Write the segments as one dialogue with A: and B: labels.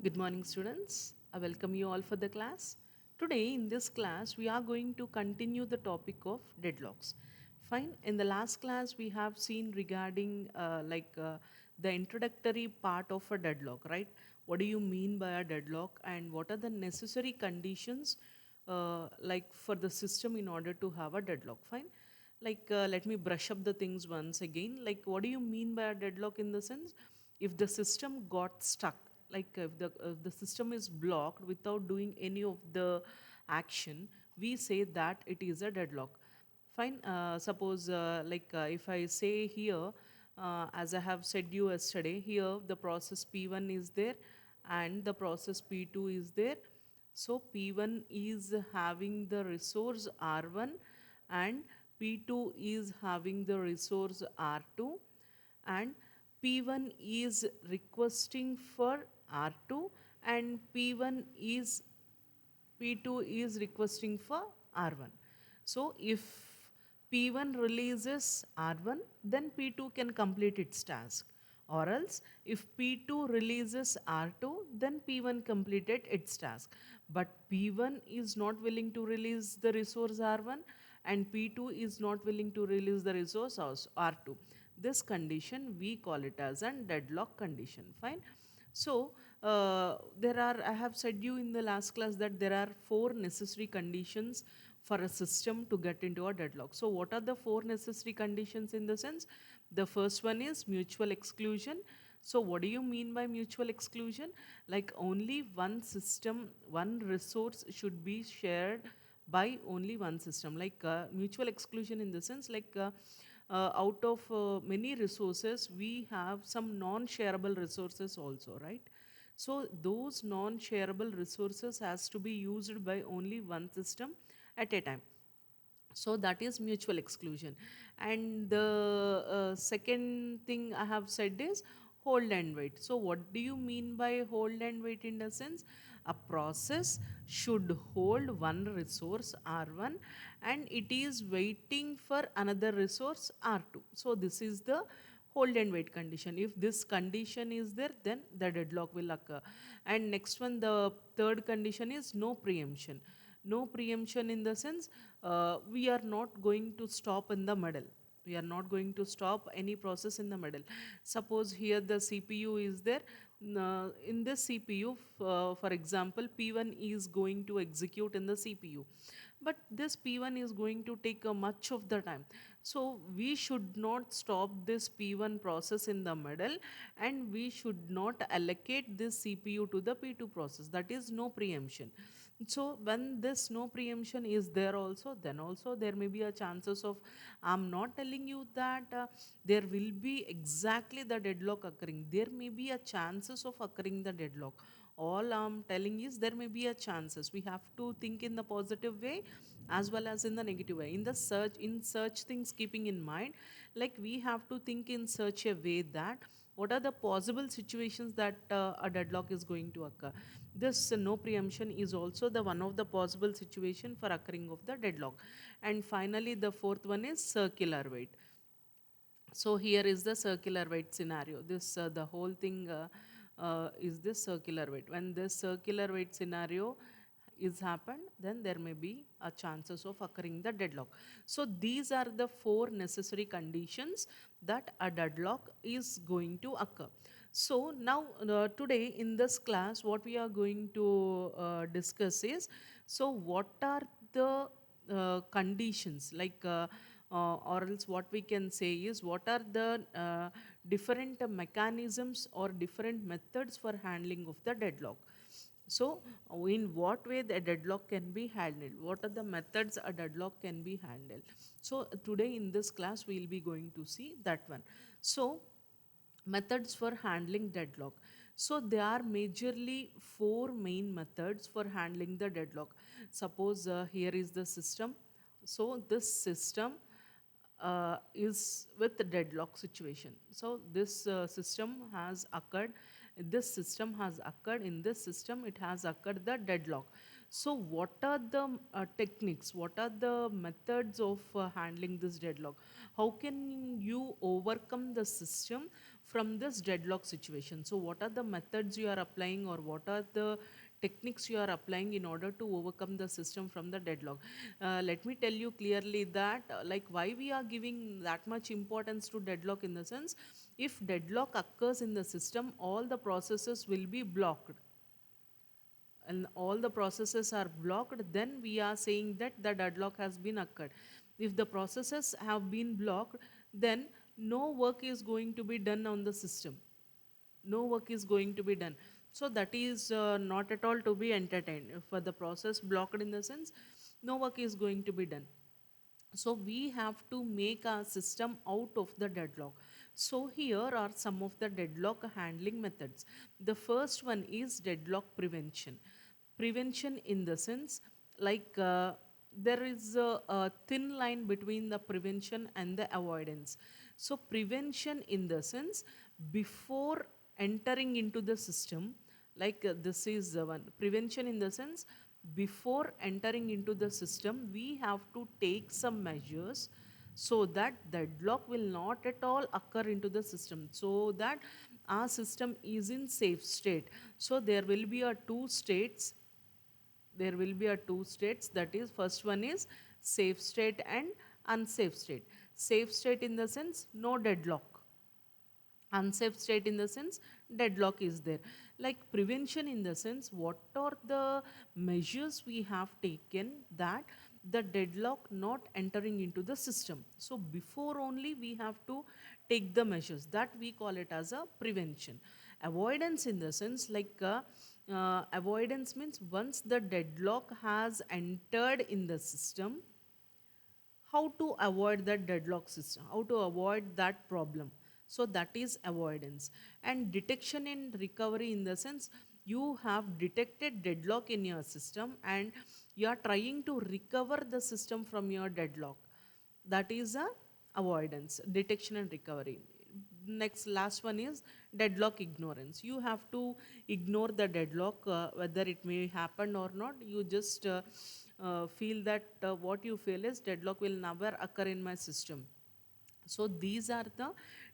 A: Good morning, students. I welcome you all for the class. Today, in this class, we are going to continue the topic of deadlocks. Fine. In the last class, we have seen regarding the introductory part of a deadlock, right? What do you mean by a deadlock, and what are the necessary conditions, for the system in order to have a deadlock? Fine. Let me brush up the things once again. Like, what do you mean by a deadlock in the sense? If the system got stuck, if the system is blocked without doing any of the action, we say that it is a deadlock. Fine. Suppose, if I say here, as I have said you yesterday, here the process P1 is there and the process P2 is there. So P1 is having the resource R1 and P2 is having the resource R2, and P1 is requesting for R2 and P2 is requesting for R1. So if P1 releases R1, then P2 can complete its task. Or else, if P2 releases R2, then P1 completed its task. But P1 is not willing to release the resource R1 and P2 is not willing to release the resource R2. This condition we call it as a deadlock condition. Fine. So, I have said you in the last class that there are four necessary conditions for a system to get into a deadlock. So, what are the four necessary conditions in the sense? The first one is mutual exclusion. So, what do you mean by mutual exclusion? Like only one system, one resource should be shared by only one system. Mutual exclusion in the sense, out of many resources, we have some non-shareable resources also, right? So those non-shareable resources has to be used by only one system at a time. So that is mutual exclusion. And the second thing I have said is hold and wait. So what do you mean by hold and wait? In a sense, a process should hold one resource R1 and it is waiting for another resource R2. So this is the hold and wait condition. If this condition is there, then the deadlock will occur. And next one, the third condition is no preemption. No preemption in the sense, we are not going to stop in the middle. We are not going to stop any process in the middle. Suppose here the CPU is there. In this CPU, for example, P1 is going to execute in the CPU. But this P1 is going to take much of the time. So we should not stop this P1 process in the middle, and we should not allocate this CPU to the P2 process. That is no preemption. So when this no preemption is there also, then also there may be a chances of, I'm not telling you that there will be exactly the deadlock occurring. There may be a chances of occurring the deadlock. All I'm telling is there may be a chances. We have to think in the positive way as well as in the negative way. In such things keeping in mind, like we have to think in such a way that what are the possible situations that a deadlock is going to occur. This no preemption is also the one of the possible situation for occurring of the deadlock. And finally, the fourth one is circular wait. So here is the circular wait scenario. This the whole thing is this circular wait. When this circular wait scenario is happened, then there may be a chances of occurring the deadlock. So these are the four necessary conditions that a deadlock is going to occur. So now today in this class, what we are going to discuss is, so what are the conditions, or else what we can say is, what are the different mechanisms or different methods for handling of the deadlock. So in what way the deadlock can be handled, what are the methods a deadlock can be handled. So today in this class we will be going to see that one. So methods for handling deadlock. So there are majorly four main methods for handling the deadlock. Suppose here is the system. So this system is with the deadlock situation. So this system has occurred. This system has occurred. In this system, it has occurred the deadlock. So what are the techniques? What are the methods of handling this deadlock? How can you overcome the system from this deadlock situation. So what are the methods you are applying, or what are the techniques you are applying in order to overcome the system from the deadlock? Let me tell you clearly that like why we are giving that much importance to deadlock, in the sense, if deadlock occurs in the system, all the processes will be blocked, and all the processes are blocked, then we are saying that the deadlock has been occurred. If the processes have been blocked, then no work is going to be done on the system, no work is going to be done. So that is not at all to be entertained. For the process blocked, in the sense, no work is going to be done. So we have to make our system out of the deadlock. So here are some of the deadlock handling methods. The first one is deadlock prevention. Prevention in the sense, like there is a thin line between the prevention and the avoidance. So prevention in the sense, before entering into the system, like this is the one. Prevention in the sense, before entering into the system, we have to take some measures so that deadlock will not at all occur into the system, so that our system is in safe state. So there will be a two states, there will be a two states, that is, first one is safe state and unsafe state. Safe state in the sense, no deadlock. Unsafe state in the sense, deadlock is there. Like prevention in the sense, what are the measures we have taken that the deadlock not entering into the system. So before only we have to take the measures, that we call it as a prevention. Avoidance in the sense, like avoidance means once the deadlock has entered in the system, how to avoid that deadlock system, how to avoid that problem. So that is avoidance. And detection and recovery in the sense, you have detected deadlock in your system and you are trying to recover the system from your deadlock. That is a avoidance, detection and recovery. Next, last one is deadlock ignorance. You have to ignore the deadlock, whether it may happen or not. You just feel that what you feel is deadlock will never occur in my system. So these are the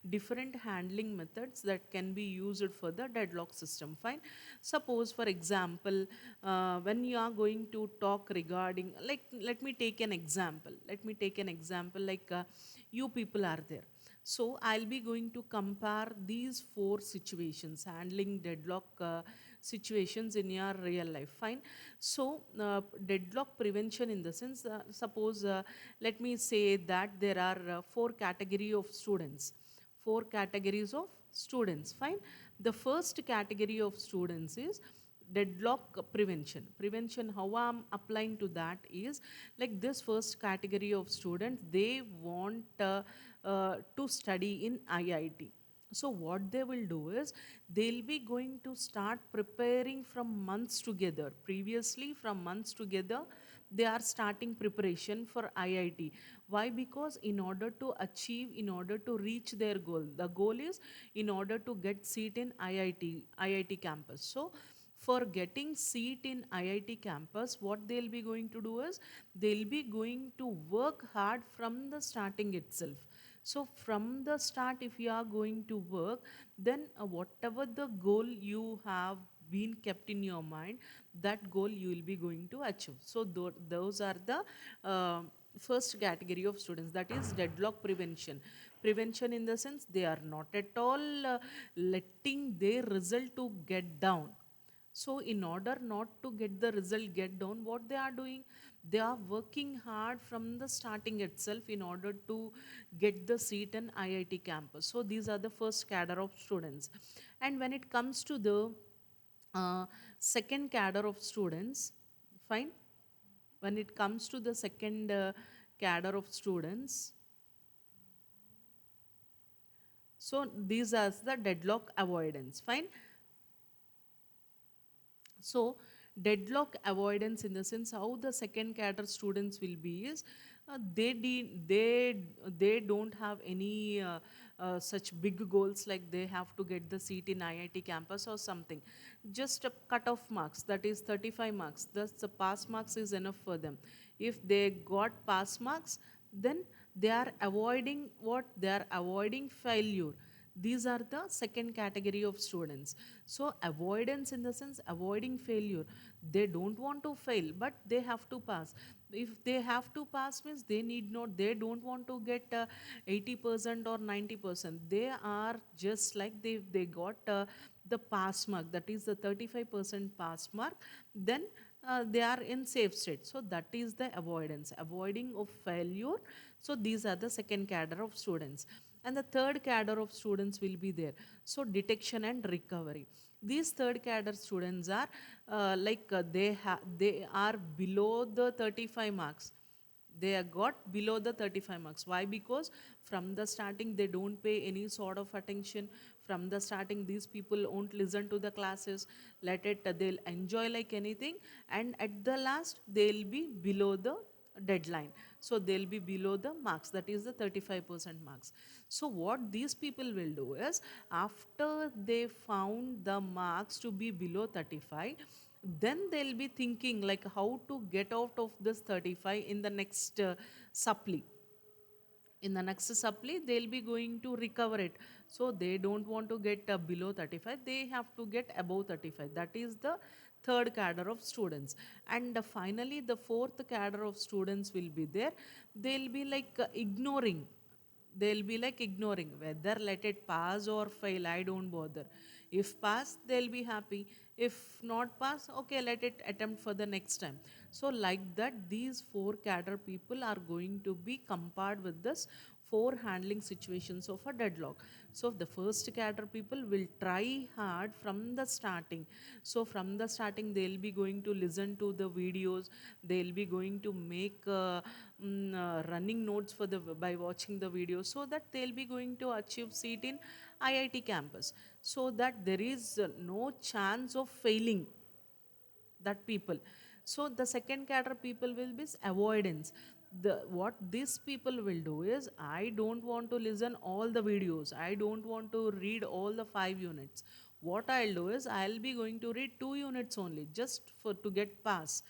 A: different handling methods that can be used for the deadlock system. Fine. Suppose, for example, when you are going to talk regarding, like, let me take an example. Let me take an example, like you people are there. So I'll be going to compare these four situations, handling deadlock situations in your real life. Fine. So deadlock prevention in the sense, suppose, let me say that there are four category of students, four categories of students. Fine. The first category of students is deadlock prevention. Prevention, how I'm applying to that is, like this first category of students, they want to study in IIT. So what they will do is, they'll be going to start preparing from months together. Previously, from months together, they are starting preparation for IIT. Why? Because in order to achieve, in order to reach their goal, the goal is in order to get seat in IIT campus. So for getting seat in IIT campus, what they'll be going to do is, they'll be going to work hard from the starting itself. So from the start, if you are going to work, then whatever the goal you have been kept in your mind, that goal you will be going to achieve. So those are the first category of students, that is deadlock prevention. Prevention in the sense, they are not at all letting their result to get down. So in order not to get the result get down, what they are doing, they are working hard from the starting itself in order to get the seat in IIT campus. So these are the first cadre of students. And when it comes to the second cadre of students, fine. When it comes to the second cadre of students, so these are the deadlock avoidance. Fine. So deadlock avoidance in the sense, how the second cadre students will be is, they don't have any such big goals, like they have to get the seat in IIT campus or something. Just a cut-off marks, that is 35 marks. Thus the pass marks is enough for them. If they got pass marks, then they are avoiding what? They are avoiding failure. These are the second category of students. So avoidance in the sense avoiding failure. They don't want to fail, but they have to pass. If they have to pass means they need not, they don't want to get 80% or 90%. They are just like they got the pass mark, that is the 35% pass mark, then they are in safe state. So that is the avoidance, avoiding of failure. So these are the second cadre of students. And the third cadre of students will be there. So detection and recovery. These third cadre students are they are below the 35 marks. They are got below the 35 marks. Why? Because from the starting they don't pay any sort of attention. From the starting these people won't listen to the classes, let it, they'll enjoy like anything, and at the last they'll be below the deadline. So they'll be below the marks, that is the 35% marks. So what these people will do is, after they found the marks to be below 35, then they'll be thinking like how to get out of this 35 in the next supply. In the next supply they'll be going to recover it. So they don't want to get below 35, they have to get above 35. That is the third cadre of students. And finally the fourth cadre of students will be there. They'll be like ignoring, they'll be like ignoring whether let it pass or fail, I don't bother. If pass they'll be happy, if not pass, okay, let it attempt for the next time. So like that these four cadre people are going to be compared with this four handling situations of a deadlock. So the first cadre people will try hard from the starting. So from the starting they'll be going to listen to the videos, they'll be going to make running notes for the by watching the videos, so that they'll be going to achieve seat in IIT campus, so that there is no chance of failing that people. So the second cadre people will be avoidance. The what these people will do is, I don't want to listen all the videos, I don't want to read all the 5 units. What I'll do is, I'll be going to read 2 units only, just for to get pass.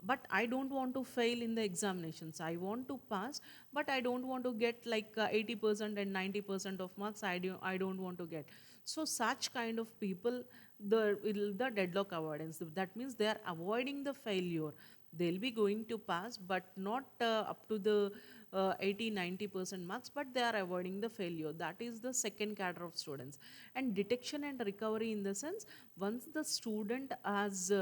A: But I don't want to fail in the examinations, I want to pass, but I don't want to get like 80% and 90% of marks, I don't want to get. So such kind of people, the deadlock avoidance, that means they are avoiding the failure. They'll be going to pass, but not up to the 80-90% marks, but they are avoiding the failure. That is the second cadre of students. And detection and recovery, in the sense, once the student has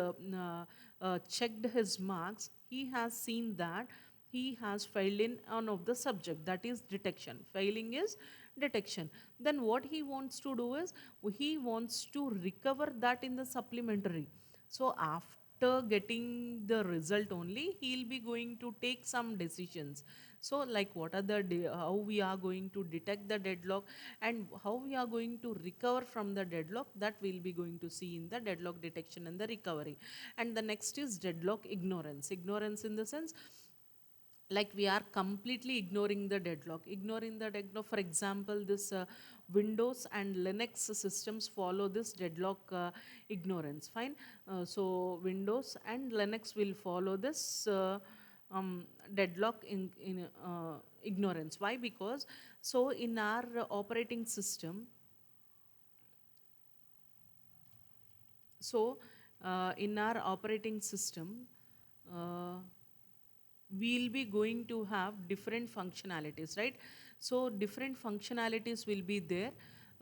A: checked his marks, he has seen that he has failed in one of the subject, that is detection. Failing is detection. Then what he wants to do is, he wants to recover that in the supplementary. So after getting the result only, he'll be going to take some decisions. So like what are the how we are going to detect the deadlock, and how we are going to recover from the deadlock, that we'll be going to see in the deadlock detection and the recovery. And the next is deadlock ignorance. Ignorance in the sense, like we are completely ignoring the deadlock. Ignoring the deadlock, for example, this Windows and Linux systems follow this deadlock ignorance. Fine. So Windows and Linux will follow this deadlock in ignorance. Why? Because so in our operating system, so in our operating system, uh, we'll be going to have different functionalities, right? So different functionalities will be there.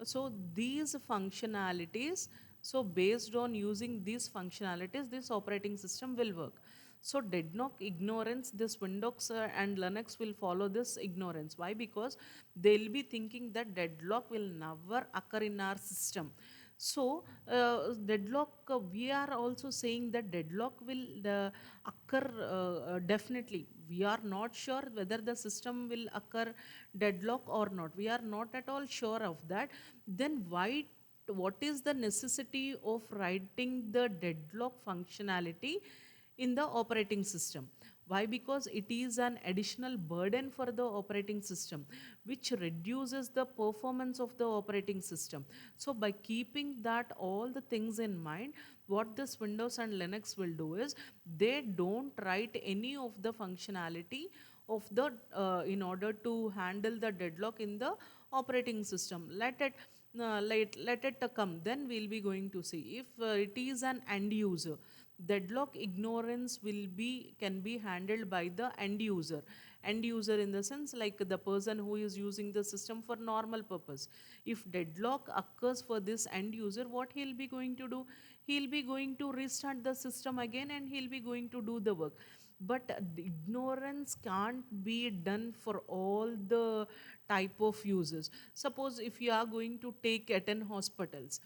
A: So these functionalities, so based on using these functionalities, this operating system will work. So deadlock ignorance, this Windows and Linux will follow this ignorance. Why? Because they'll be thinking that deadlock will never occur in our system. So deadlock, we are also saying that deadlock will occur definitely. We are not sure whether the system will occur deadlock or not. We are not at all sure of that. Then why? What is the necessity of writing the deadlock functionality in the operating system? Why? Because it is an additional burden for the operating system, which reduces the performance of the operating system. So by keeping that all the things in mind, what this Windows and Linux will do is, they don't write any of the functionality of the in order to handle the deadlock in the operating system. Let it, let it come, then we'll be going to see. If it is an end user, deadlock ignorance will be can be handled by the end user. End user in the sense like the person who is using the system for normal purpose. If deadlock occurs for this end user, what he'll be going to do, he'll be going to restart the system again and he'll be going to do the work. But the ignorance can't be done for all the type of users. Suppose if you are going to take at an hospitals,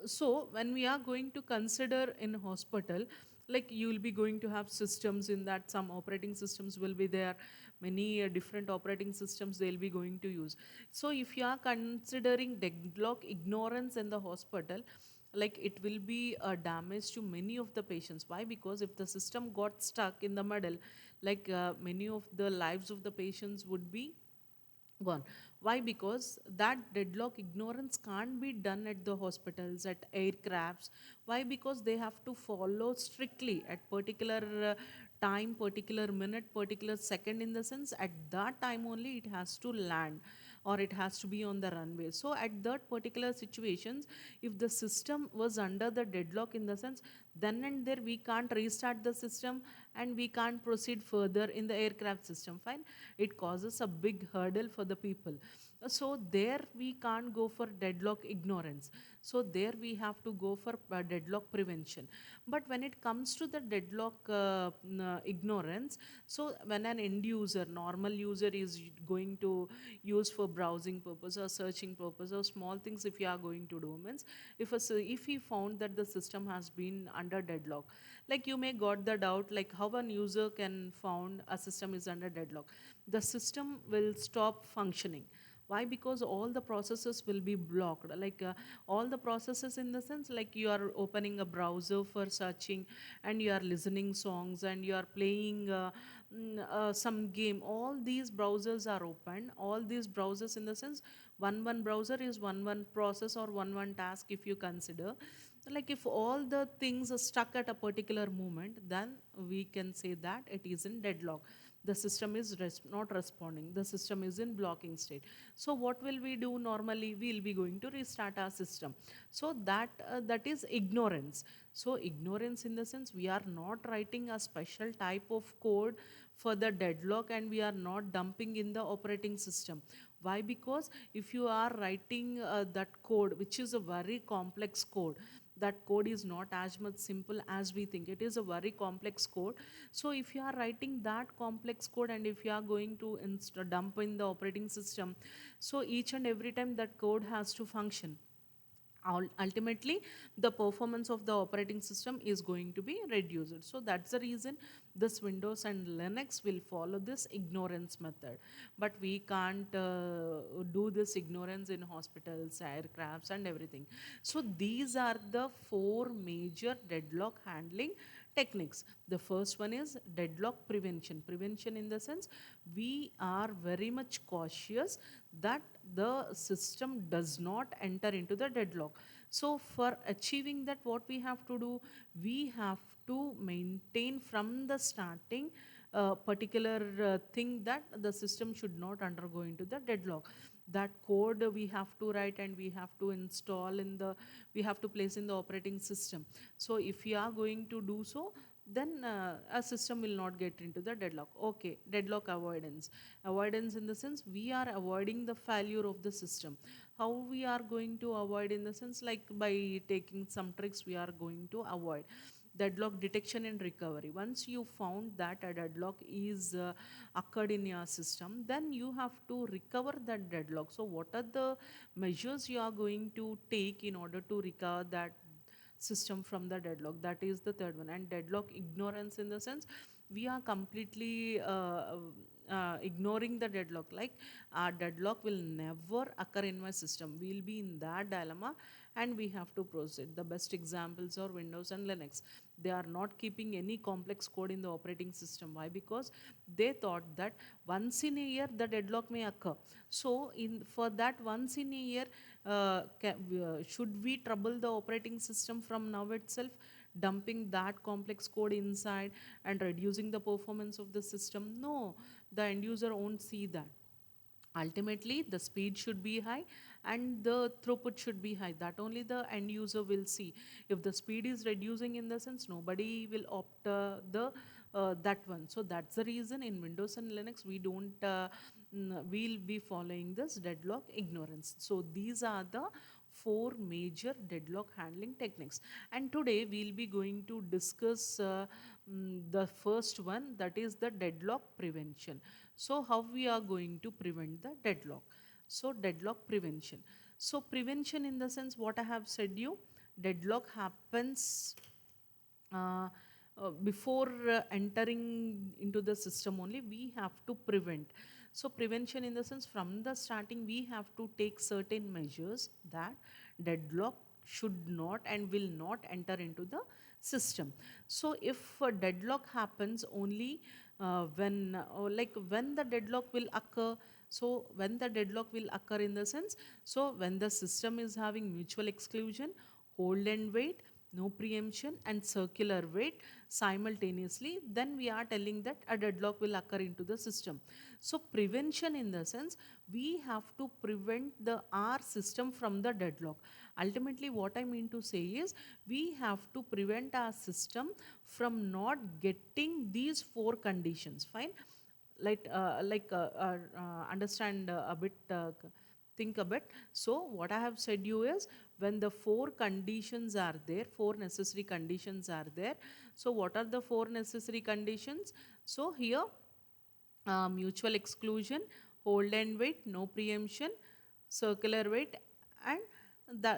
A: so when we are going to consider in hospital, like you will be going to have systems in that, some operating systems will be there, many different operating systems they'll be going to use. So if you are considering deadlock ignorance in the hospital, like it will be a damage to many of the patients. Why? Because if the system got stuck in the middle, like many of the lives of the patients would be gone. Why? Because that deadlock ignorance can't be done at the hospitals, at aircrafts. Why? Because they have to follow strictly at particular time, particular minute, particular second, in the sense at that time only it has to land or it has to be on the runway. So at that particular situations, if the system was under the deadlock, in the sense, then and there we can't restart the system and we can't proceed further in the aircraft system. Fine, it causes a big hurdle for the people. So there we can't go for deadlock ignorance. So there we have to go for deadlock prevention. But when it comes to the deadlock ignorance, so when an end user, normal user is going to use for browsing purpose or searching purpose or small things, if you are going to do means, if he found that the system has been under deadlock, like you may got the doubt like how an user can found a system is under deadlock. The system will stop functioning. Why? Because all the processes will be blocked, like all the processes in the sense like you are opening a browser for searching and you are listening songs and you are playing some game. All these browsers are open, all these browsers in the sense, one browser is one process or one task. If you consider, like if all the things are stuck at a particular moment, then we can say that it is in deadlock. The system is not responding, the system is in blocking state. So what will we do? Normally we'll be going to restart our system. So that is ignorance. So ignorance in the sense, we are not writing a special type of code for the deadlock and we are not dumping in the operating system. Why? Because if you are writing that code, which is a very complex code, that code is not as much simple as we think. It is a very complex code. So if you are writing that complex code and if you are going to dump in the operating system, so each and every time that code has to function, ultimately the performance of the operating system is going to be reduced. So that's the reason this Windows and Linux will follow this ignorance method. But we can't do this ignorance in hospitals, aircrafts and everything. So these are the four major deadlock handling techniques. The first one is deadlock prevention. Prevention in the sense, we are very much cautious that the system does not enter into the deadlock. So for achieving that, what we have to do, we have to maintain from the starting a particular thing that the system should not undergo into the deadlock. That code we have to write and we have to install in the, we have to place in the operating system. So if we are going to do so, then a system will not get into the deadlock. Okay, deadlock avoidance. Avoidance in the sense, we are avoiding the failure of the system. How we are going to avoid? In the sense like by taking some tricks, we are going to avoid deadlock detection and recovery. Once you found that a deadlock is occurred in your system, then you have to recover that deadlock. So what are the measures you are going to take in order to recover that system from the deadlock? That is the third one. And deadlock ignorance in the sense, we are completely ignoring the deadlock, like our deadlock will never occur in my system. We'll be in that dilemma and we have to proceed. The best examples are Windows and Linux. They are not keeping any complex code in the operating system. Why? Because they thought that once in a year the deadlock may occur. So in for that once in a year, should we trouble the operating system from now itself, dumping that complex code inside and reducing the performance of the system? No, the end user won't see that. Ultimately the speed should be high and the throughput should be high. That only the end user will see. If the speed is reducing, in the sense, nobody will opt the that one. So that's the reason in Windows and Linux we don't we'll be following this deadlock ignorance. So these are the four major deadlock handling techniques, and today we'll be going to discuss the first one, that is the deadlock prevention. So how we are going to prevent the deadlock? So deadlock prevention. So prevention, in the sense, what I have said you, deadlock happens before entering into the system only. We have to prevent. So prevention, in the sense, from the starting we have to take certain measures that deadlock should not and will not enter into the system. So if a deadlock happens only when the deadlock will occur, so when the deadlock will occur, in the sense, so when the system is having mutual exclusion, hold and wait, no preemption, and circular wait simultaneously, then we are telling that a deadlock will occur into the system. So prevention, in the sense, we have to prevent the our system from the deadlock. Ultimately, what I mean to say is, we have to prevent our system from not getting these four conditions. Fine. Understand a bit, think a bit. So what I have said you is, when the four conditions are there, four necessary conditions are there. So what are the four necessary conditions? So here, mutual exclusion, hold and wait, no preemption, circular wait, and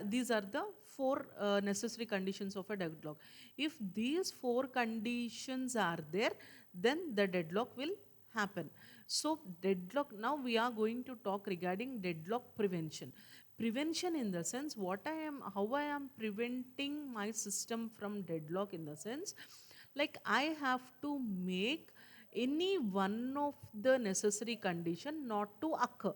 A: these are the four necessary conditions of a deadlock. If these four conditions are there, then the deadlock will happen. So deadlock, now we are going to talk regarding deadlock prevention. Prevention, in the sense, how I am preventing my system from deadlock, in the sense, like I have to make any one of the necessary condition not to occur.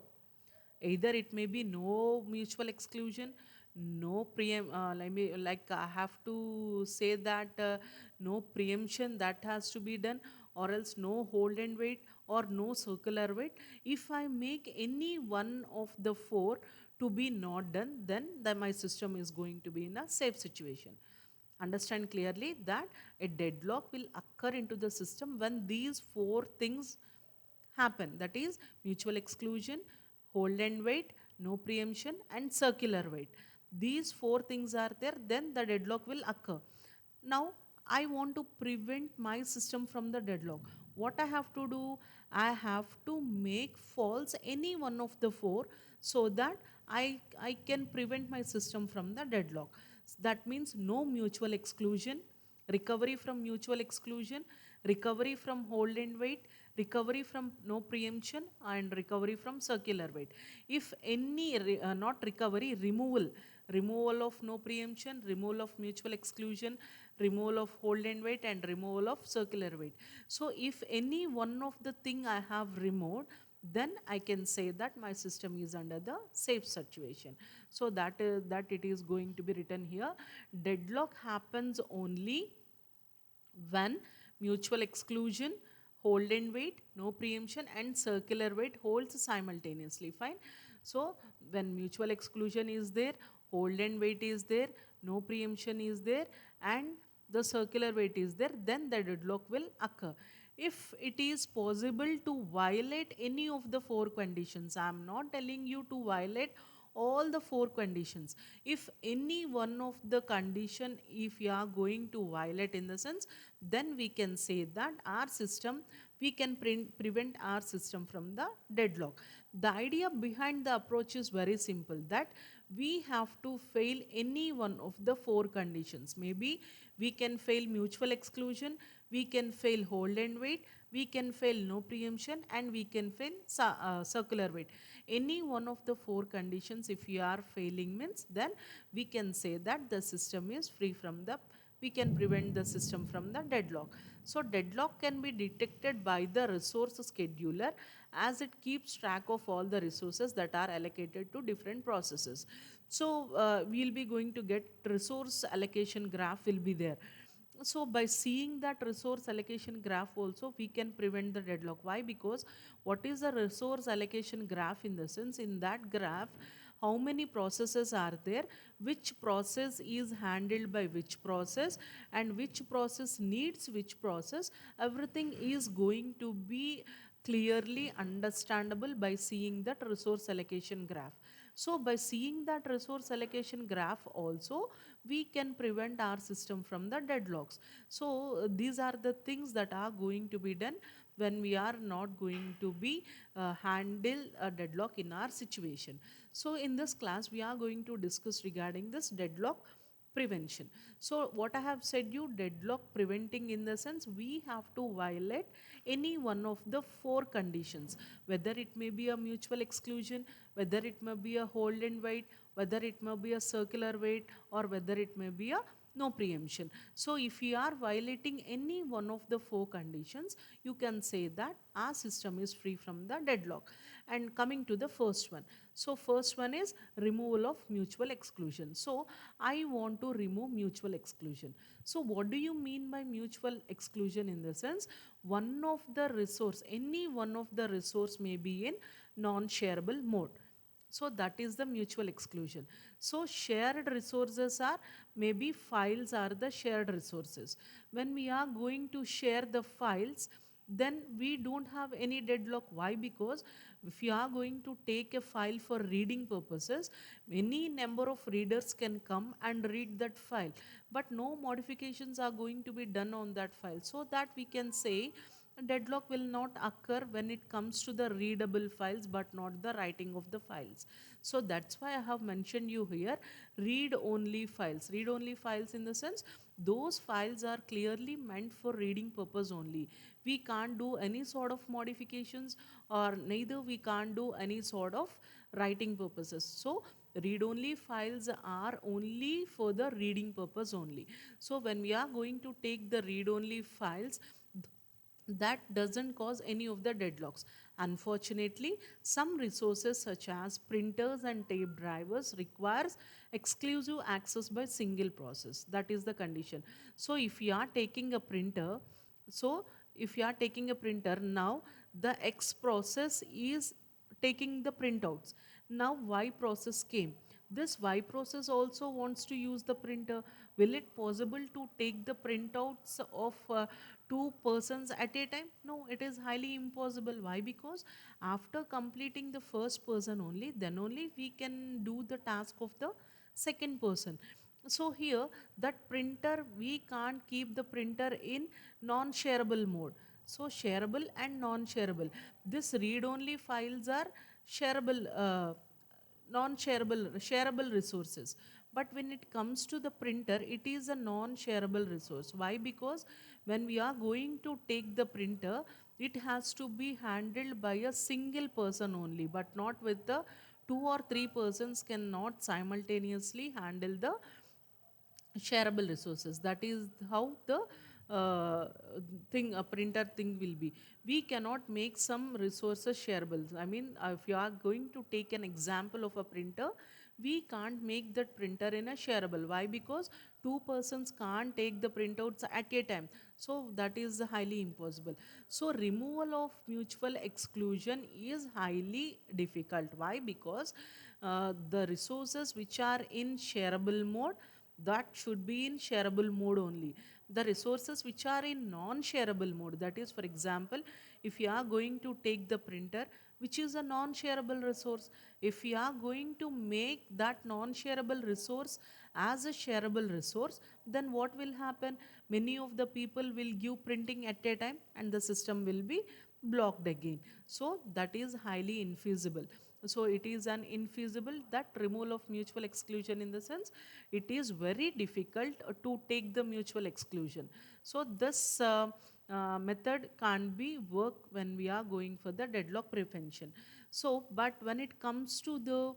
A: Either it may be no mutual exclusion, no like I have to say that no preemption that has to be done, or else no hold and wait, or no circular wait. If I make any one of the four to be not done, then my system is going to be in a safe situation. Understand clearly that a deadlock will occur into the system when these four things happen, that is mutual exclusion, hold and wait, no preemption, and circular wait. These four things are there, then the deadlock will occur. Now I want to prevent my system from the deadlock. What I have to do? I have to make false any one of the four, so that I can prevent my system from the deadlock. That means no mutual exclusion, recovery from mutual exclusion, recovery from hold and wait, recovery from no preemption, and recovery from circular wait. If any, not recovery, removal of no preemption, removal of mutual exclusion, removal of hold and wait, and removal of circular wait. So if any one of the thing I have removed, then I can say that my system is under the safe situation. So that it is going to be written here. Deadlock happens only when mutual exclusion, hold and wait, no preemption, and circular wait holds simultaneously. Fine. So when mutual exclusion is there, hold and wait is there, no preemption is there, and the circular wait is there, then the deadlock will occur. If it is possible to violate any of the four conditions, I am not telling you to violate all the four conditions. If any one of the condition, if you are going to violate, in the sense, then we can say that our system, we can prevent our system from the deadlock. The idea behind the approach is very simple, that we have to fail any one of the four conditions. Maybe we can fail mutual exclusion, we can fail hold and wait, we can fail no preemption, and we can fail circular wait. Any one of the four conditions, if you are failing, means then we can say that the system is free from the, we can prevent the system from the deadlock. So deadlock can be detected by the resource scheduler, as it keeps track of all the resources that are allocated to different processes. So we'll be going to get resource allocation graph will be there. So by seeing that resource allocation graph also, we can prevent the deadlock. Why? Because what is the resource allocation graph? In the sense, in that graph, how many processes are there, which process is handled by which process, and which process needs which process. Everything is going to be clearly understandable by seeing that resource allocation graph. So by seeing that resource allocation graph also, we can prevent our system from the deadlocks. So these are the things that are going to be done when we are not going to be handle a deadlock in our situation. So in this class, we are going to discuss regarding this deadlock prevention. So what I have said you, deadlock preventing in the sense we have to violate any one of the four conditions, whether it may be a mutual exclusion, whether it may be a hold and wait, whether it may be a circular wait, or whether it may be a no preemption. So if you are violating any one of the four conditions, you can say that our system is free from the deadlock. And coming to the first one, so first one is removal of mutual exclusion. So I want to remove mutual exclusion. So what do you mean by mutual exclusion? In the sense, one of the resource, any one of the resource may be in non-shareable mode. So that is the mutual exclusion. So shared resources are, maybe files are the shared resources. When we are going to share the files, then we don't have any deadlock. Why? Because if you are going to take a file for reading purposes, any number of readers can come and read that file, but no modifications are going to be done on that file. So that we can say deadlock will not occur when it comes to the readable files but not the writing of the files. So that's why I have mentioned you here read only files. Read only files in the sense, those files are clearly meant for reading purpose only. We can't do any sort of modifications, or neither we can't do any sort of writing purposes. So read only files are only for the reading purpose only. So when we are going to take the read only files, that doesn't cause any of the deadlocks. Unfortunately, some resources such as printers and tape drivers requires exclusive access by single process. That is the condition. So if you are taking a printer, so if you are taking a printer, now the X process is taking the printouts. Now Y process came. This Y process also wants to use the printer. Will it possible to take the printouts of two persons at a time? No, it is highly impossible. Why? Because after completing the first person only, then only we can do the task of the second person. So here, that printer, we can't keep the printer in non-shareable mode. So shareable and non-shareable. This read-only files are shareable, non-shareable, shareable resources. But when it comes to the printer, it is a non-shareable resource. Why? Because when we are going to take the printer, it has to be handled by a single person only, but not with the two or three persons cannot simultaneously handle the shareable resources. That is how the thing, a printer thing will be. We cannot make some resources shareable. I mean, if you are going to take an example of a printer, we can't make that printer in a shareable. Why? Because two persons can't take the printouts at a time. So that is highly impossible. So removal of mutual exclusion is highly difficult. Why? Because the resources which are in shareable mode, that should be in shareable mode only. The resources which are in non-shareable mode, that is, for example, if you are going to take the printer, which is a non-shareable resource, if you are going to make that non-shareable resource as a shareable resource, then what will happen? Many of the people will give printing at a time and the system will be blocked again. So that is highly infeasible. So it is an infeasible, that removal of mutual exclusion, in the sense it is very difficult to take the mutual exclusion. So this method can't be work when we are going for the deadlock prevention. So but when it comes to the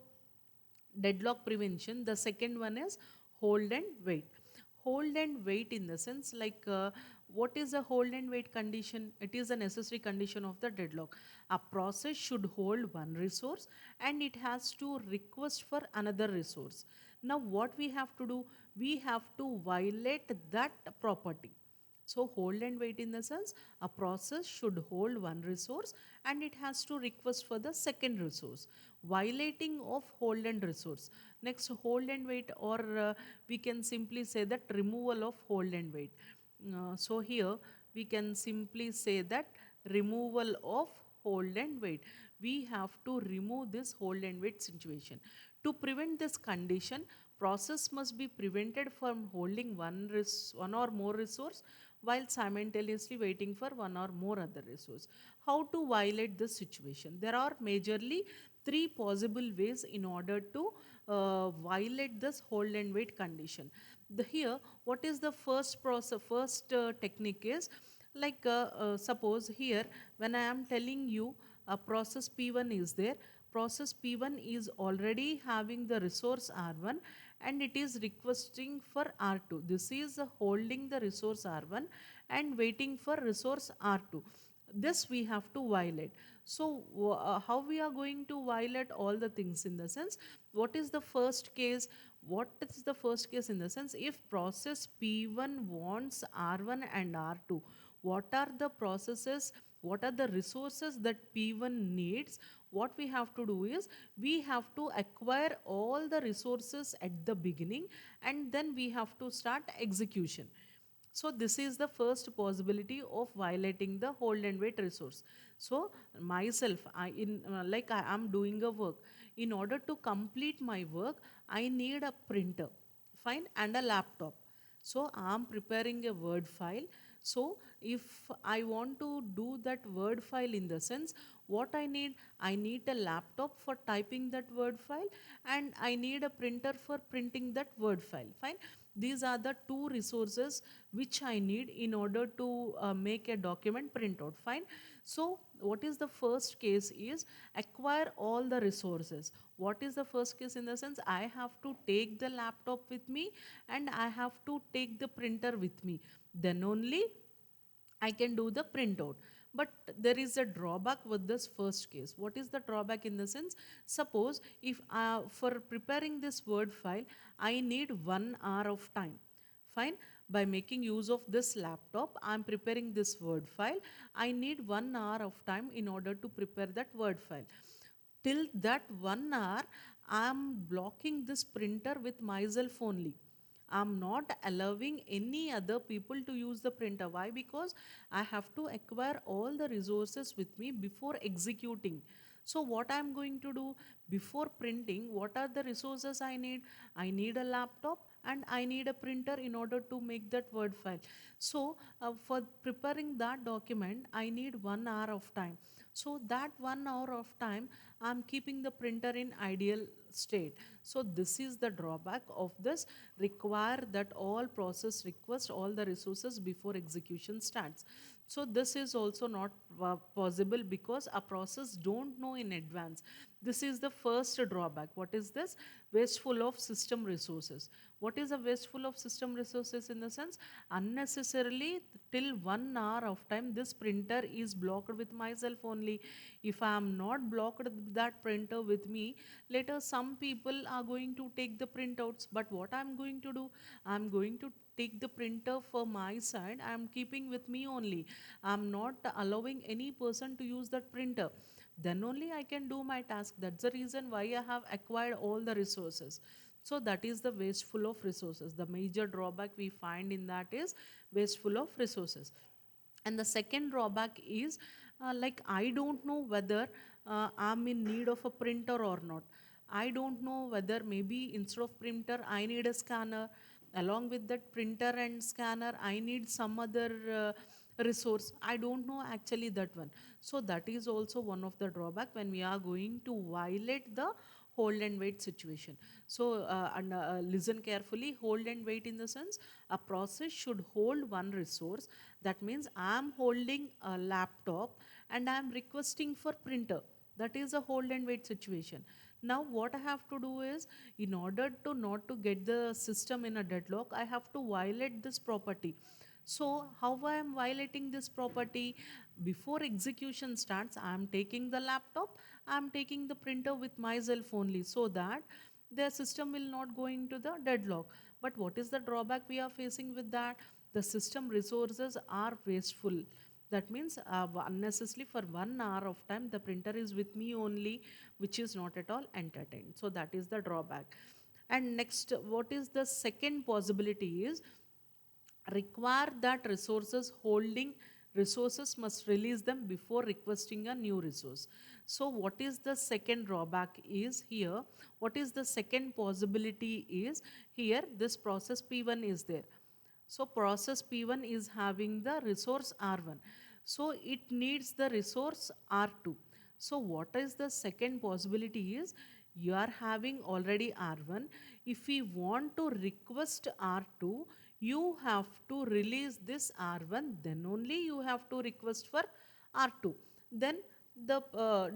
A: deadlock prevention, the second one is hold and wait. Hold and wait in the sense, like, what is a hold and wait condition? It is a necessary condition of the deadlock. A process should hold one resource and it has to request for another resource. Now what we have to do? We have to violate that property. So hold and wait in the sense a process should hold one resource and it has to request for the second resource. Violating of hold and resource. Next, hold and wait, or we can simply say that removal of hold and wait. So here we can simply say that removal of hold and wait. We have to remove this hold and wait situation. To prevent this condition, process must be prevented from holding one or more resource while simultaneously waiting for one or more other resource. How to violate this situation? There are majorly three possible ways in order to violate this hold and wait condition. Here, what is the first process? First technique is like suppose here when I am telling you a process P1 is there. Process P1 is already having the resource R1 and it is requesting for R2. This is holding the resource R1 and waiting for resource R2. This we have to violate. So how we are going to violate all the things in the sense, what is the first case? What is the first case in the sense, if process P1 wants R1 and R2, what are the processes, what are the resources that P1 needs? What we have to do is we have to acquire all the resources at the beginning and then we have to start execution. So this is the first possibility of violating the hold and wait resource. So myself, I am doing a work. In order to complete my work, I need a printer, fine, and a laptop. So I am preparing a Word file. So if I want to do that Word file in the sense, what I need a laptop for typing that Word file and I need a printer for printing that Word file, fine. These are the two resources which I need in order to make a document printout, fine. So what is the first case is acquire all the resources. What is the first case in the sense, I have to take the laptop with me and I have to take the printer with me. Then only I can do the printout. But there is a drawback with this first case. What is the drawback in the sense? Suppose if for preparing this Word file, I need 1 hour of time. Fine. By making use of this laptop, I am preparing this Word file. I need 1 hour of time in order to prepare that Word file. Till that 1 hour, I am blocking this printer with myself only. I'm not allowing any other people to use the printer. Why? Because I have to acquire all the resources with me before executing. So what I'm going to do before printing, what are the resources I need? I need a laptop and I need a printer in order to make that Word file. So for preparing that document, I need 1 hour of time. So that 1 hour of time, I'm keeping the printer in ideal state. So this is the drawback of this, require that all process request all the resources before execution starts. So this is also not possible because a process don't know in advance. This is the first drawback. What is this? Wasteful of system resources. What is a wasteful of system resources in the sense? Unnecessarily till 1 hour of time this printer is blocked with myself only. If I am not blocked that printer with me, later some people are going to take the printouts. But what I am going to do? I am going to take the printer for my side. I am keeping with me only. I am not allowing any person to use that printer. Then only I can do my task. That's the reason why I have acquired all the resources. So that is the wasteful of resources. The major drawback we find in that is wasteful of resources. And the second drawback is like I don't know whether I'm in need of a printer or not. I don't know whether maybe instead of printer I need a scanner. Along with that printer and scanner, I need some other resource. I don't know actually that one. So that is also one of the drawback when we are going to violate the hold and wait situation. So listen carefully, hold and wait in the sense a process should hold one resource. That means I am holding a laptop and I am requesting for printer. That is a hold and wait situation. Now what I have to do is, in order to not to get the system in a deadlock, I have to violate this property. So how I am violating this property? Before execution starts, I am taking the laptop, I am taking the printer with myself only, so that the system will not go into the deadlock. But what is the drawback we are facing with that? the system resources are wasteful. That means unnecessarily for 1 hour of time the printer is with me only, which is not at all entertained. So that is the drawback. And next, what is the second possibility is require that resources holding resources must release them before requesting a new resource. So what is the second drawback is here, what is the second possibility is here, this process P1 is there. So process P1 is having the resource R1. So it needs the resource R2. So what is the second possibility is you are having already R1. If we want to request R2, you have to release this R1, then only you have to request for R2. Then the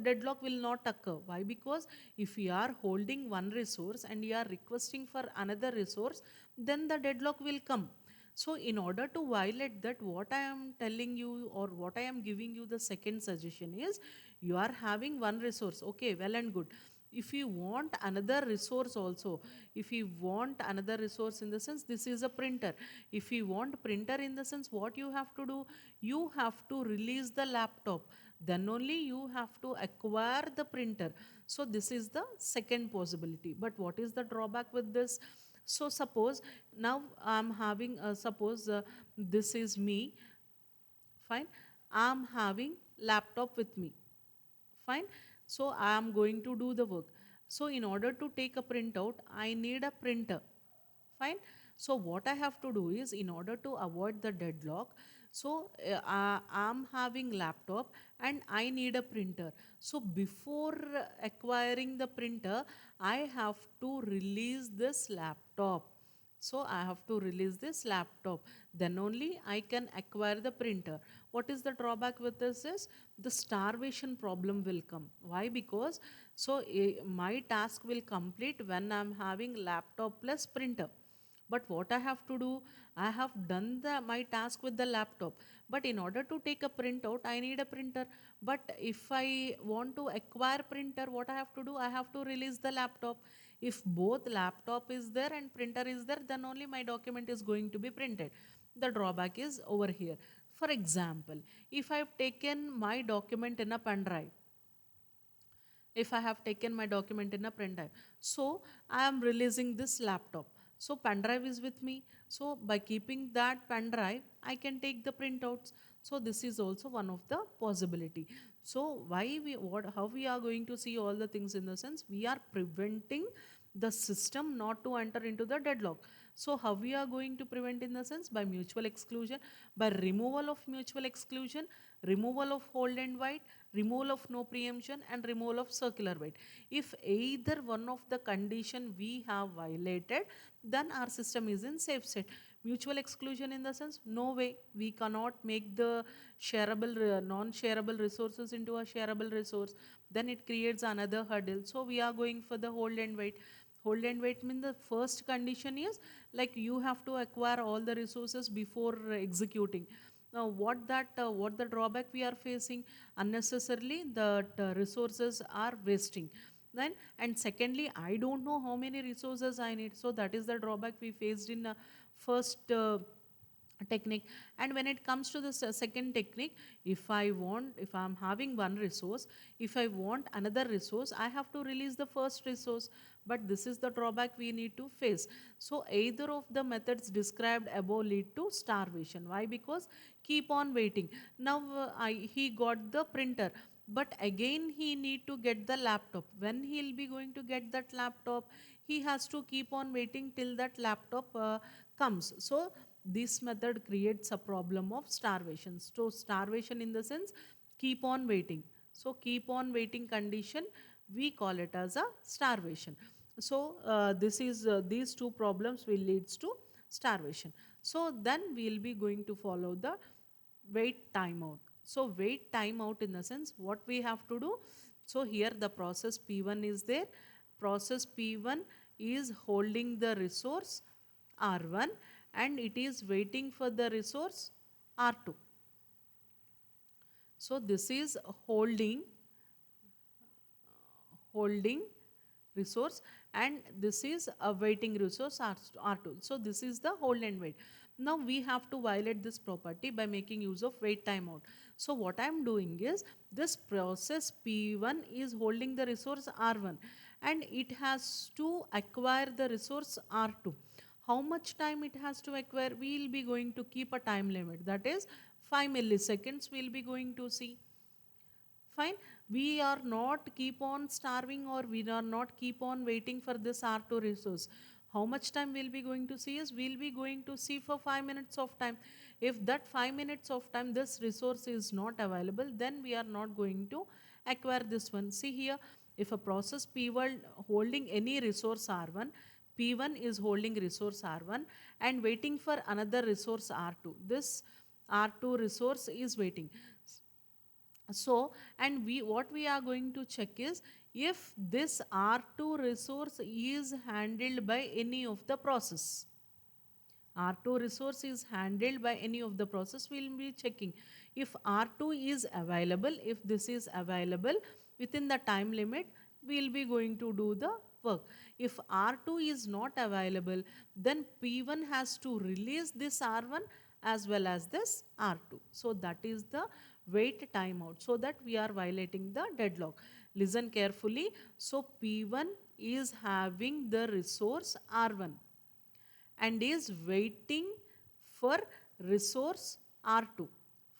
A: deadlock will not occur. Why? Because if you are holding one resource and you are requesting for another resource, then the deadlock will come. So in order to violate that, what I am telling you or what I am giving you the second suggestion is you are having one resource, okay, well and good. If you want another resource also, if you want another resource in the sense this is a printer, if you want printer in the sense what you have to do, you have to release the laptop, then only you have to acquire the printer. So this is the second possibility. But what is the drawback with this? So suppose now I'm having suppose this is me, fine, I'm having laptop with me, fine. So I am going to do the work. So in order to take a printout I need a printer, fine. So what I have to do is in order to avoid the deadlock, so I'm having laptop and I need a printer. So before acquiring the printer I have to release this laptop. So I have to release this laptop, then only I can acquire the printer. What is the drawback with this is the starvation problem will come. Why? Because so my task will complete when I'm having laptop plus printer. But what I have to do, I have done my task with the laptop. But in order to take a printout, I need a printer. But if I want to acquire printer, what I have to do, I have to release the laptop. If both laptop is there and printer is there, then only my document is going to be printed. The drawback is over here. For example, if I have taken my document in a pen drive, if I have taken my document in a pen drive, so I am releasing this laptop. So pen drive is with me. So by keeping that pen drive, I can take the printouts. So this is also one of the possibility. So why we what how we are going to see all the things in the sense we are preventing the system not to enter into the deadlock. So how we are going to prevent in the sense by mutual exclusion, by removal of mutual exclusion, removal of hold and wait, removal of no preemption and removal of circular wait. If either one of the condition we have violated, then our system is in safe state. Mutual exclusion in the sense no way we cannot make the shareable non-shareable resources into a shareable resource, then it creates another hurdle. So we are going for the hold and wait. Hold and wait means the first condition is like you have to acquire all the resources before executing. Now what the drawback we are facing, unnecessarily the resources are wasting. Then and secondly I don't know how many resources I need. So that is the drawback we faced in first technique. And when it comes to the second technique, if I'm having one resource, if I want another resource, I have to release the first resource. But this is the drawback we need to face. So either of the methods described above lead to starvation. Why? Because keep on waiting. Now he got the printer, but again he need to get the laptop. When he'll be going to get that laptop, he has to keep on waiting till that laptop comes. So this method creates a problem of starvation. So starvation in the sense keep on waiting. So keep on waiting condition we call it as a starvation. So this is these two problems will leads to starvation. So then we will be going to follow the wait timeout. So wait timeout in the sense what we have to do. So here the process P1 is there. Process P1 is holding the resource R1 and it is waiting for the resource R2. So this is holding resource and this is a waiting resource R2. So this is the hold and wait. Now we have to violate this property by making use of wait timeout. So what I am doing is, this process P1 is holding the resource R1 and it has to acquire the resource R2. How much time it has to acquire? We will be going to keep a time limit, that is 5 milliseconds we will be going to see. Fine. We are not keep on starving, or we are not keep on waiting for this R2 resource. How much time we'll be going to see is, we'll be going to see for 5 minutes of time. If that 5 minutes of time this resource is not available, then we are not going to acquire this one. See here, if a process P1 holding any resource R1, P1 is holding resource R1 and waiting for another resource R2. This R2 resource is waiting. So, and what we are going to check is, if this R2 resource is handled by any of the process. R2 resource is handled by any of the process, we will be checking. If R2 is available, if this is available within the time limit, we will be going to do the work. If R2 is not available, then P1 has to release this R1 as well as this R2. So that is the wait timeout, so that we are violating the deadlock. Listen carefully. So P1 is having the resource R1 and is waiting for resource R2.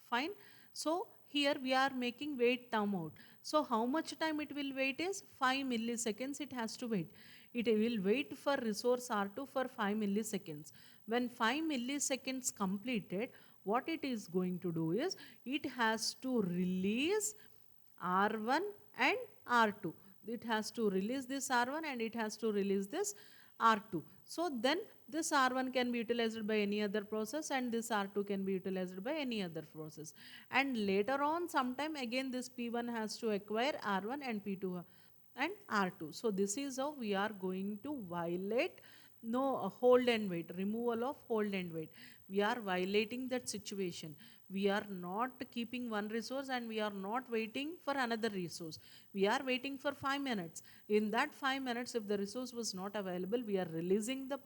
A: Fine. So here we are making wait timeout. So how much time it will wait is 5 milliseconds it has to wait. It will wait for resource R2 for 5 milliseconds. When 5 milliseconds completed, what it is going to do is, it has to release R1 and R2. It has to release this R1 and it has to release this R2. So then this R1 can be utilized by any other process and this R2 can be utilized by any other process. And later on sometime again this P1 has to acquire R1 and P2 and R2. So this is how we are going to violate hold and wait, removal of hold and wait. We are violating that situation. We are not keeping one resource and we are not waiting for another resource. We are waiting for 5 minutes. In that 5 minutes, if the resource was not available, we are releasing the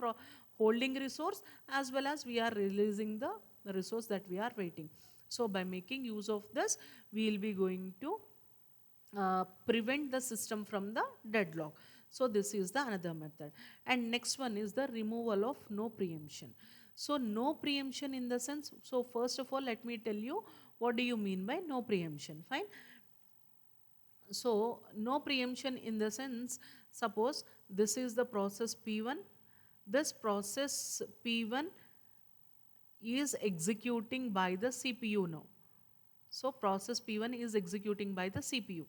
A: holding resource as well as we are releasing the resource that we are waiting. So by making use of this, we will be going to prevent the system from the deadlock. So this is the another method. And next one is the removal of no preemption. So no preemption in the sense, so first of all let me tell you what do you mean by no preemption. Fine. So no preemption in the sense, suppose this is the process P1. This process P1 is executing by the CPU now. So process P1 is executing by the CPU.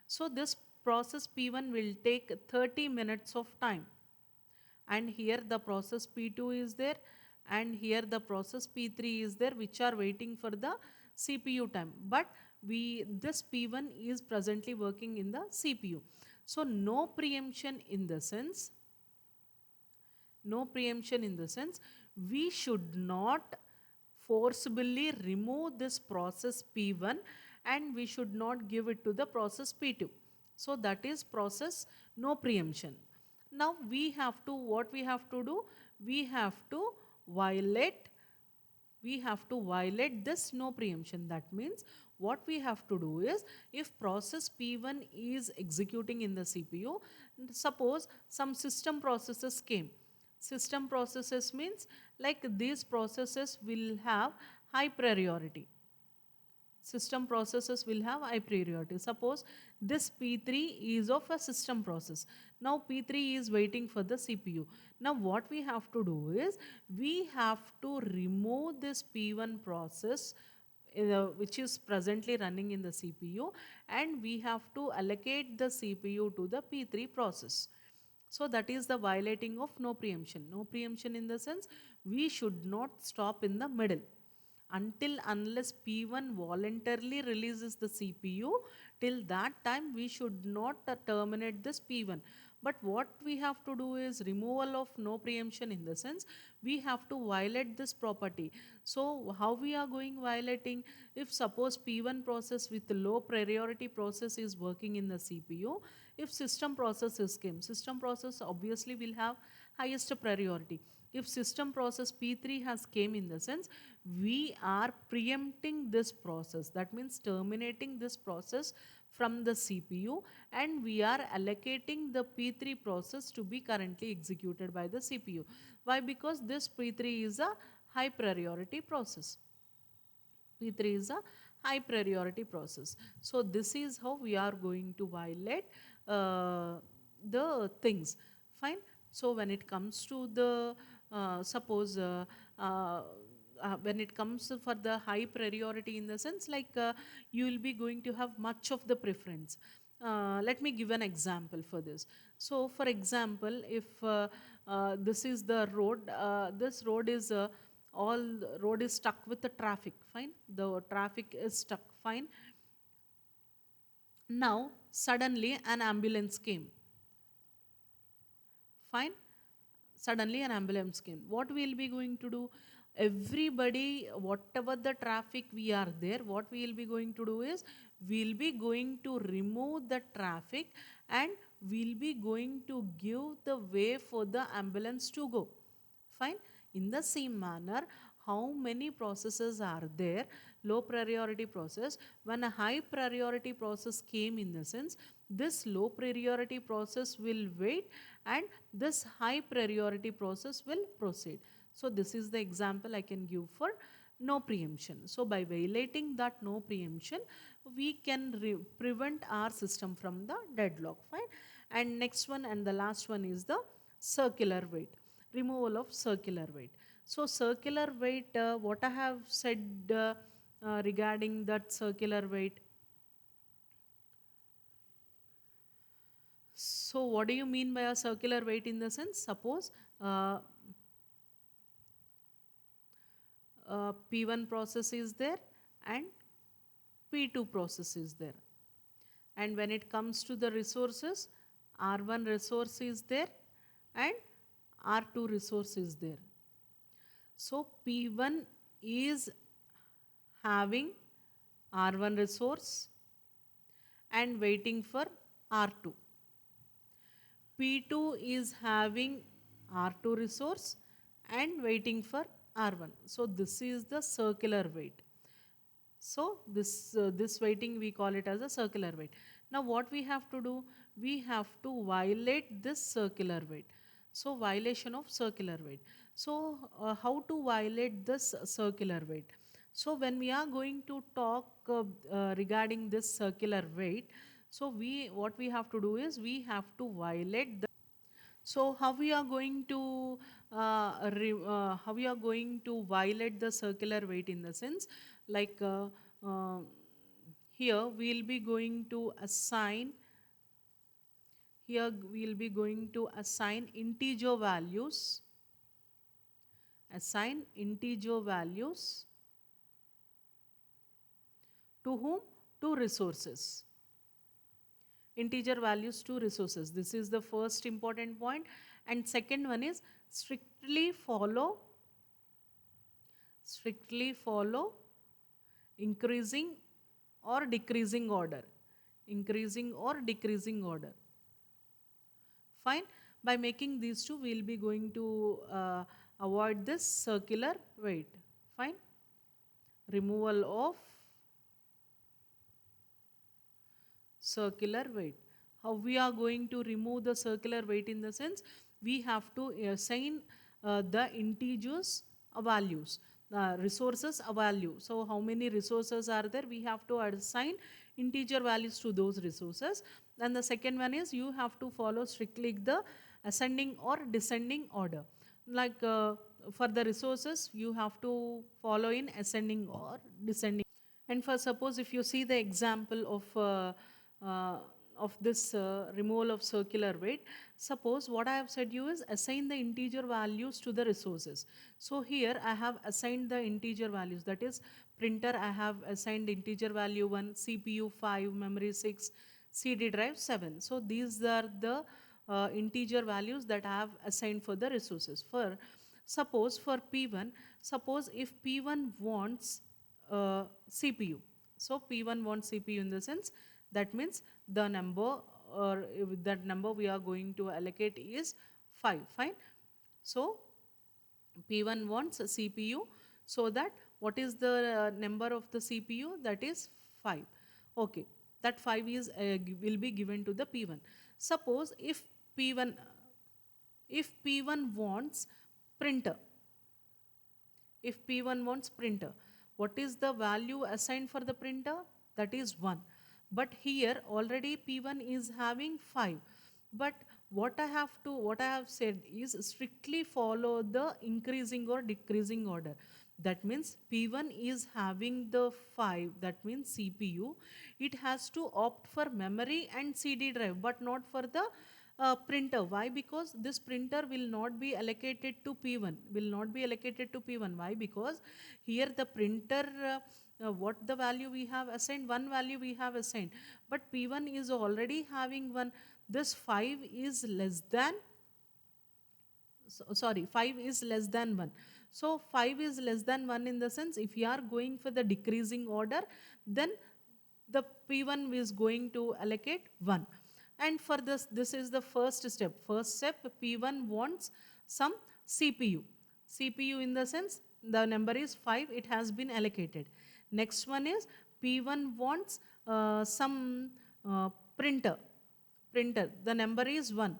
A: So this process P1 will take 30 minutes of time. And here the process P2 is there and here the process P3 is there, which are waiting for the CPU time. But this P1 is presently working in the CPU. So no preemption in the sense, we should not forcibly remove this process P1 and we should not give it to the process P2. So that is process no preemption. Now we have to, what we have to do? We have to violate this no preemption. That means what we have to do is, if process P1 is executing in the CPU, suppose some system processes came. System processes means like these processes will have high priority. System processes will have high priority. Suppose this P3 is of a system process. Now P3 is waiting for the CPU. Now what we have to do is, we have to remove this P1 process which is presently running in the CPU, and we have to allocate the CPU to the P3 process. So that is the violating of no preemption. No preemption in the sense, we should not stop in the middle. Unless P1 voluntarily releases the CPU, till that time we should not terminate this P1. But what we have to do is removal of no preemption in the sense, we have to violate this property. So how we are going violating? If suppose P1 process with low priority process is working in the CPU, if system process is came, system process obviously will have highest priority. If system process P3 has came, in the sense we are preempting this process, that means terminating this process from the CPU, and we are allocating the P3 process to be currently executed by the CPU. Why? Because this P3 is a high priority process. P3 is a high priority process. So this is how we are going to violate the things. Fine. So when it comes to the suppose when it comes for the high priority, in the sense like you will be going to have much of the preference. Let me give an example for this. So for example, if this is the road, this road is all road is stuck with the traffic. Fine, the traffic is stuck. Fine. Now suddenly an ambulance came. Fine, suddenly an ambulance came. What we will be going to do? Everybody, whatever the traffic we are there, what we will be going to do is we'll be going to remove the traffic, and we'll be going to give the way for the ambulance to go. Fine. In the same manner, how many processes are there? Low priority process. When a high priority process came, in the sense this low priority process will wait, and this high priority process will proceed. So this is the example I can give for no preemption. So by violating that no preemption, we can prevent our system from the deadlock. Fine. And next one and the last one is the circular wait, removal of circular wait. So circular wait, what I have said regarding that circular wait. So what do you mean by a circular wait? In the sense, suppose P1 process is there and P2 process is there. And when it comes to the resources, R1 resource is there and R2 resource is there. So P1 is having R1 resource and waiting for R2. P2 is having R2 resource and waiting for R1. So this is the circular wait. So this waiting we call it as a circular wait. Now what we have to do? We have to violate this circular wait. So violation of circular wait. So how to violate this circular wait? So when we are going to talk regarding this circular wait, so what we have to do is we have to violate the. So how we are going to violate the circular wait? In the sense like here we'll be going to assign integer values, to whom? To resources. Integer values to resources. This is the first important point. And second one is strictly follow increasing or decreasing order. Fine. By making these two, we will be going to avoid this circular wait. Fine. Removal of circular wait. How we are going to remove the circular wait? In the sense we have to assign the integers values, resources a value. So how many resources are there? We have to assign integer values to those resources. And the second one is you have to follow strictly the ascending or descending order. Like for the resources, you have to follow in ascending or descending. And for suppose if you see the example of this removal of circular wait, suppose what I have said you is assign the integer values to the resources. So here I have assigned the integer values, that is printer I have assigned integer value 1, CPU 5, memory 6, CD drive 7. So these are the integer values that I have assigned for the resources. For suppose for P1, suppose if P1 wants CPU. So P1 wants CPU, in the sense that means the number or that number we are going to allocate is 5. Fine. So P1 wants a CPU, so that what is the number of the CPU? That is 5. Okay, that 5 is will be given to the P1. Suppose if P1 wants printer, if P1 wants printer, what is the value assigned for the printer? That is 1. But here already P1 is having 5. But what I have said is strictly follow the increasing or decreasing order. That means P1 is having the 5, that means CPU. It has to opt for memory and CD drive, but not for the printer. Why? Because this printer will not be allocated to P1, will not be allocated to P1. Why? Because here the printer, what the value we have assigned, one value we have assigned, but P1 is already having one. This 5 is less than, sorry, 5 is less than 1. So 5 is less than 1, in the sense if you are going for the decreasing order, then the P1 is going to allocate 1. And for this is the first step. First step, P1 wants some CPU. CPU in the sense the number is 5, it has been allocated. Next one is P1 wants some printer. Printer, the number is 1.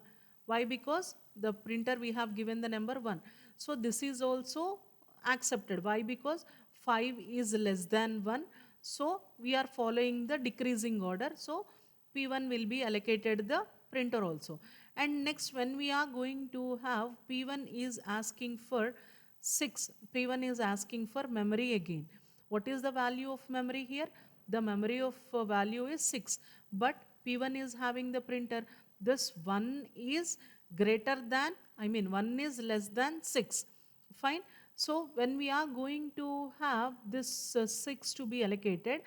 A: Why? Because the printer we have given the number 1. So this is also accepted. Why? Because 5 is less than 1. So we are following the decreasing order. So P1 will be allocated the printer also. And next, when we are going to have, P1 is asking for 6. P1 is asking for memory again. What is the value of memory here? The memory of value is 6. But P1 is having the printer. This 1 is greater than, 1 is less than 6. Fine. So when we are going to have this 6 to be allocated,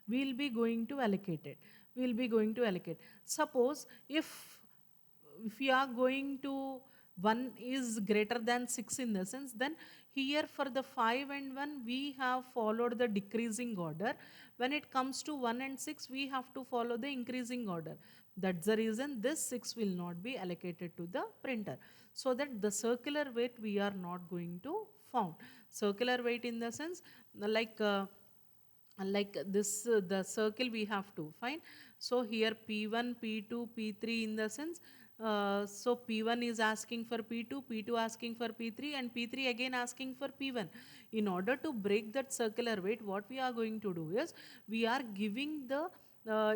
A: we will be going to allocate it. We will be going to allocate. Suppose if we are going to 1 is greater than 6, in the sense, then here for the 5 and 1 we have followed the decreasing order. When it comes to 1 and 6, we have to follow the increasing order. That's the reason this 6 will not be allocated to the printer. So that the circular weight we are not going to found. Circular weight in the sense, like this, the circle we have to find. So here P1, P2, P3 in the sense, so P1 is asking for P2, P2 asking for P3, and P3 again asking for P1. In order to break that circular weight, what we are going to do is, we are giving the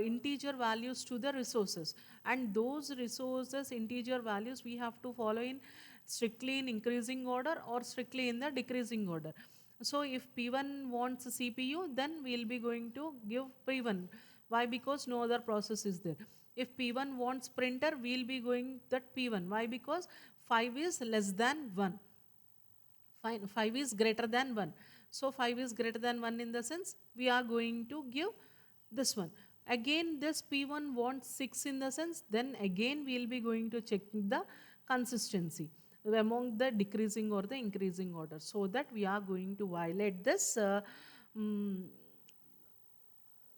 A: integer values to the resources, and those resources integer values we have to follow in strictly in increasing order or strictly in the decreasing order. So if P1 wants CPU, then we will be going to give P1. Why? Because no other process is there. If P1 wants printer, we will be going that P1. Why? Because 5 is less than 1. 5 is greater than 1. So 5 is greater than 1, in the sense we are going to give this one. Again this P1 wants 6, in the sense, then again we will be going to check the consistency among the decreasing or the increasing order, so that we are going to violate this mm,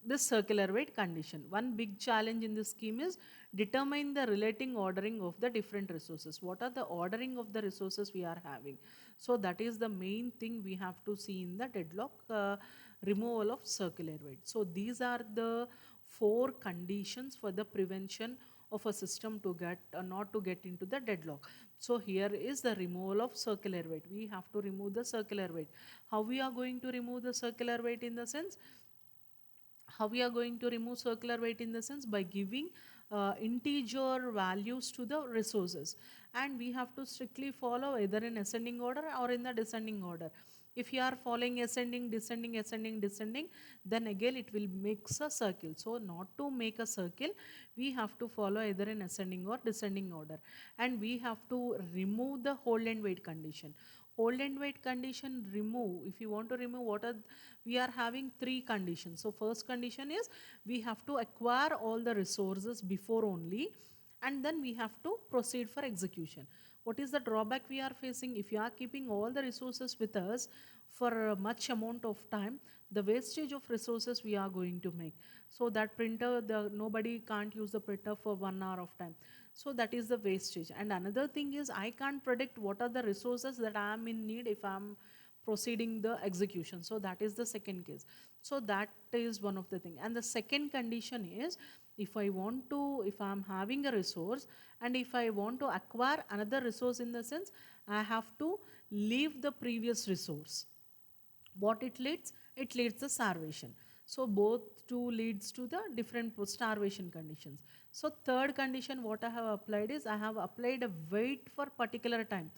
A: this circular weight condition. One big challenge in this scheme is determine the relating ordering of the different resources. What are the ordering of the resources we are having? So that is the main thing we have to see in the deadlock removal of circular weight. So these are the 4 conditions for the prevention of a system to get not to get into the deadlock. So here is the removal of circular weight. We have to remove the circular weight. How we are going to remove the circular weight? In the sense, how we are going to remove circular weight? In the sense, by giving integer values to the resources, and we have to strictly follow either in ascending order or in the descending order. If you are following ascending, descending, ascending, descending, then again it will make a circle. So not to make a circle, we have to follow either in ascending or descending order, and we have to remove the hold and wait condition. Hold and wait condition remove. If you want to remove, what are we are having 3 conditions. So first condition is, we have to acquire all the resources before only, and then we have to proceed for execution. What is the drawback we are facing? If you are keeping all the resources with us for a much amount of time, the wastage of resources we are going to make. So that printer, nobody can't use the printer for 1 hour of time. So that is the wastage. And another thing is I can't predict what are the resources that I am in need if I'm proceeding the execution. So that is the second case. So that is one of the thing. And the second condition is, if I'm having a resource and if I want to acquire another resource, in the sense I have to leave the previous resource. What it leads? It leads to starvation. So both two leads to the different starvation conditions. So third condition what I have applied is, I have applied a wait for particular time.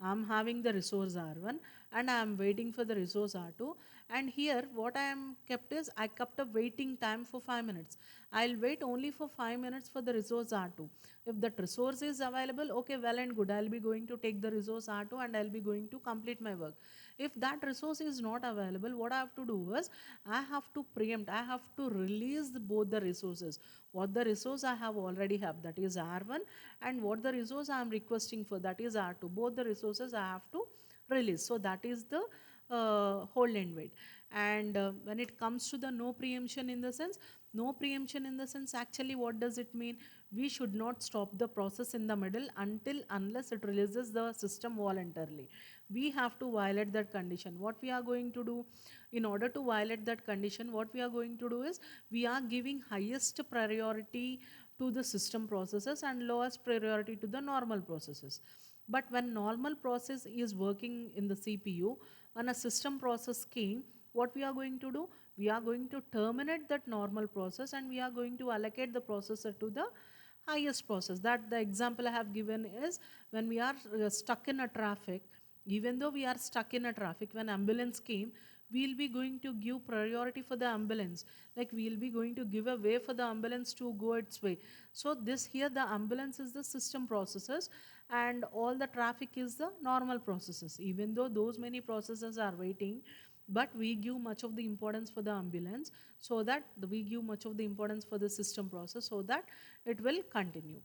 A: I'm having the resource R1 and I am waiting for the resource R2, and here what I am kept is, I kept a waiting time for 5 minutes. I'll wait only for 5 minutes for the resource R2. If that resource is available, okay, well and good, I'll be going to take the resource R2 and I'll be going to complete my work. If that resource is not available, what I have to do is, I have to preempt, I have to release both the resources. What the resource I have already have, that is R1, and what the resource I am requesting for, that is R2. Both the resources I have to release. So that is the hold and wait. And when it comes to the no preemption, in the sense, no preemption in the sense, actually what does it mean? We should not stop the process in the middle unless it releases the system voluntarily. We have to violate that condition. What we are going to do in order to violate that condition, what we are going to do is, we are giving highest priority to the system processes and lowest priority to the normal processes. But when normal process is working in the CPU, when a system process came, what we are going to do? We are going to terminate that normal process and we are going to allocate the processor to the highest process. That the example I have given is, when we are stuck in a traffic, even though we are stuck in a traffic, when ambulance came, we'll be going to give priority for the ambulance. Like, we'll be going to give a way for the ambulance to go its way. So this here, the ambulance is the system processes and all the traffic is the normal processes. Even though those many processes are waiting, but we give much of the importance for the ambulance, so that we give much of the importance for the system process, so that it will continue.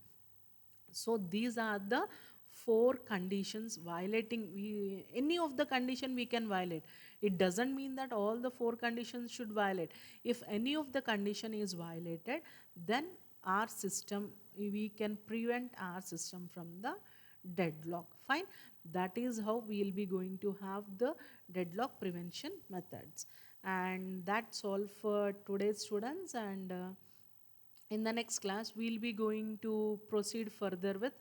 A: So these are the four conditions. Any of the condition we can violate. It doesn't mean that all the four conditions should violate. If any of the condition is violated, then our system, we can prevent our system from the deadlock. Fine. That is how we will be going to have the deadlock prevention methods. And that's all for today's students. And in the next class, we'll be going to proceed further with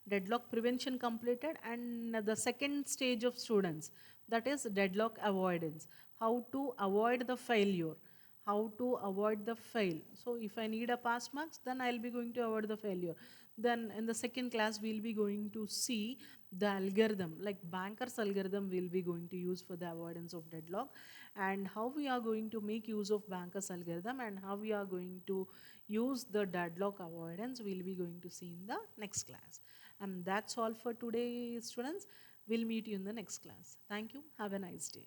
A: deadlock prevention completed, and the second stage of students, that is deadlock avoidance. How to avoid the failure. How to avoid the fail. So if I need a pass marks, then I'll be going to avoid the failure. Then in the second class, we'll be going to see the algorithm, like Banker's algorithm we'll be going to use for the avoidance of deadlock, and how we are going to make use of Banker's algorithm and how we are going to use the deadlock avoidance, we'll be going to see in the next class. And that's all for today, students. We'll meet you in the next class. Thank you. Have a nice day.